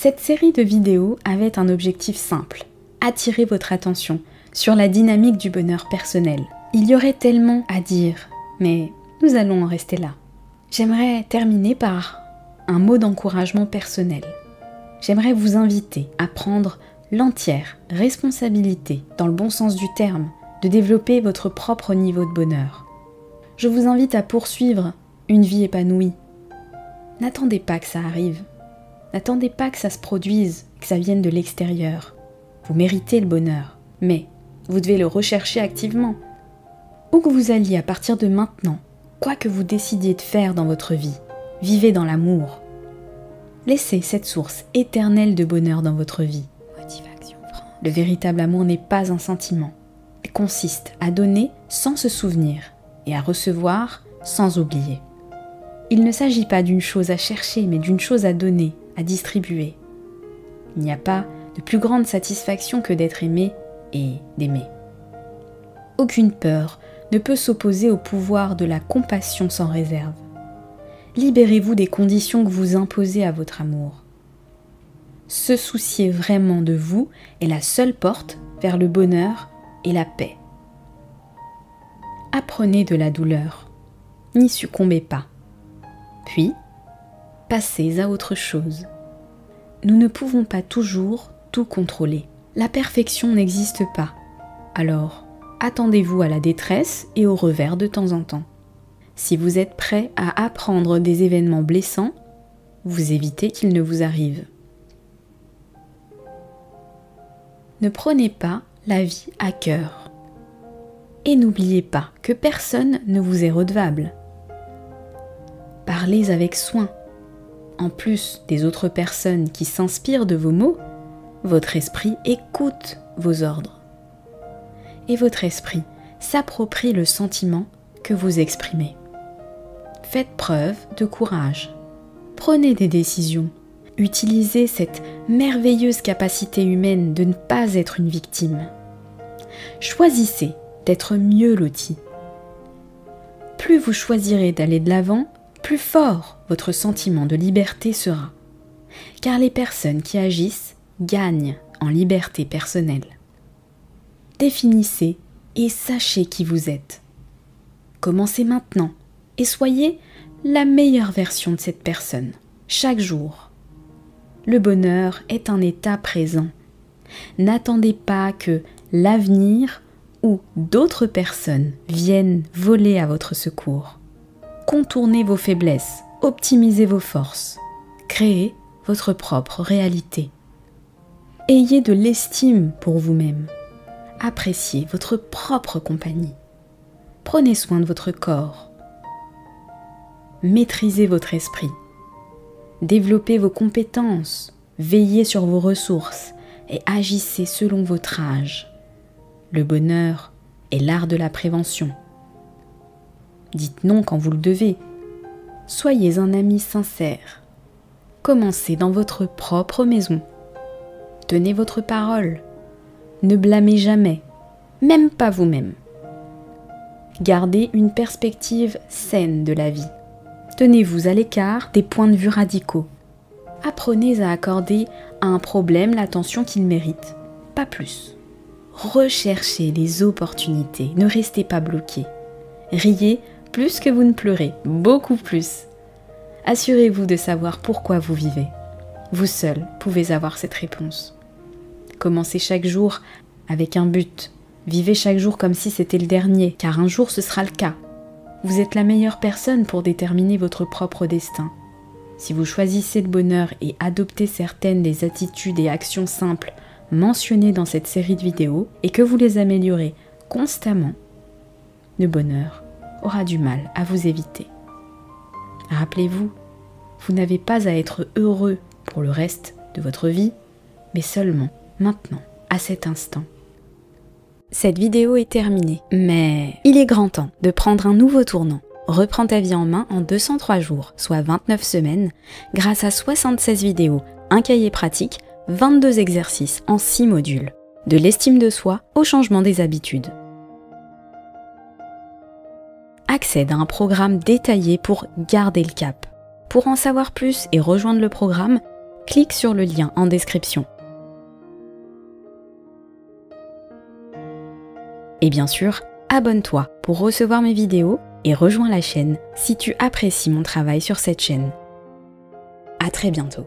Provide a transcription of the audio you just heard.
Cette série de vidéos avait un objectif simple, attirer votre attention sur la dynamique du bonheur personnel. Il y aurait tellement à dire, mais nous allons en rester là. J'aimerais terminer par un mot d'encouragement personnel. J'aimerais vous inviter à prendre l'entière responsabilité, dans le bon sens du terme, de développer votre propre niveau de bonheur. Je vous invite à poursuivre une vie épanouie. N'attendez pas que ça arrive. N'attendez pas que ça se produise, que ça vienne de l'extérieur. Vous méritez le bonheur, mais vous devez le rechercher activement. Où que vous alliez à partir de maintenant, quoi que vous décidiez de faire dans votre vie, vivez dans l'amour. Laissez cette source éternelle de bonheur dans votre vie. Le véritable amour n'est pas un sentiment. Il consiste à donner sans se souvenir et à recevoir sans oublier. Il ne s'agit pas d'une chose à chercher, mais d'une chose à donner, à distribuer. Il n'y a pas de plus grande satisfaction que d'être aimé et d'aimer. Aucune peur ne peut s'opposer au pouvoir de la compassion sans réserve. Libérez-vous des conditions que vous imposez à votre amour. Se soucier vraiment de vous est la seule porte vers le bonheur et la paix. Apprenez de la douleur, n'y succombez pas. Puis, passez à autre chose. Nous ne pouvons pas toujours tout contrôler. La perfection n'existe pas. Alors, attendez-vous à la détresse et au revers de temps en temps. Si vous êtes prêt à apprendre des événements blessants, vous évitez qu'ils ne vous arrivent. Ne prenez pas la vie à cœur. Et n'oubliez pas que personne ne vous est redevable. Parlez avec soin. En plus des autres personnes qui s'inspirent de vos mots, votre esprit écoute vos ordres. Et votre esprit s'approprie le sentiment que vous exprimez. Faites preuve de courage. Prenez des décisions. Utilisez cette merveilleuse capacité humaine de ne pas être une victime. Choisissez d'être mieux loti. Plus vous choisirez d'aller de l'avant, plus fort votre sentiment de liberté sera. Car les personnes qui agissent gagnent en liberté personnelle. Définissez et sachez qui vous êtes. Commencez maintenant et soyez la meilleure version de cette personne, chaque jour. Le bonheur est un état présent. N'attendez pas que l'avenir ou d'autres personnes viennent voler à votre secours. Contournez vos faiblesses, optimisez vos forces, créez votre propre réalité. Ayez de l'estime pour vous-même. Appréciez votre propre compagnie. Prenez soin de votre corps. Maîtrisez votre esprit. Développez vos compétences, veillez sur vos ressources et agissez selon votre âge. Le bonheur est l'art de la prévention. Dites non quand vous le devez. Soyez un ami sincère. Commencez dans votre propre maison. Tenez votre parole. Ne blâmez jamais, même pas vous-même. Gardez une perspective saine de la vie. Tenez-vous à l'écart des points de vue radicaux. Apprenez à accorder à un problème l'attention qu'il mérite, pas plus. Recherchez les opportunités, ne restez pas bloqué. Riez plus que vous ne pleurez, beaucoup plus. Assurez-vous de savoir pourquoi vous vivez. Vous seul pouvez avoir cette réponse. Commencez chaque jour avec un but. Vivez chaque jour comme si c'était le dernier, car un jour ce sera le cas. Vous êtes la meilleure personne pour déterminer votre propre destin. Si vous choisissez le bonheur et adoptez certaines des attitudes et actions simples mentionnées dans cette série de vidéos et que vous les améliorez constamment, le bonheur aura du mal à vous éviter. Rappelez-vous, vous n'avez pas à être heureux pour le reste de votre vie, mais seulement maintenant, à cet instant. Cette vidéo est terminée, mais il est grand temps de prendre un nouveau tournant. Reprends ta vie en main en 203 jours, soit 29 semaines, grâce à 76 vidéos, un cahier pratique, 22 exercices en 6 modules. De l'estime de soi au changement des habitudes. Accède à un programme détaillé pour garder le cap. Pour en savoir plus et rejoindre le programme, clique sur le lien en description. Et bien sûr, abonne-toi pour recevoir mes vidéos et rejoins la chaîne si tu apprécies mon travail sur cette chaîne. À très bientôt.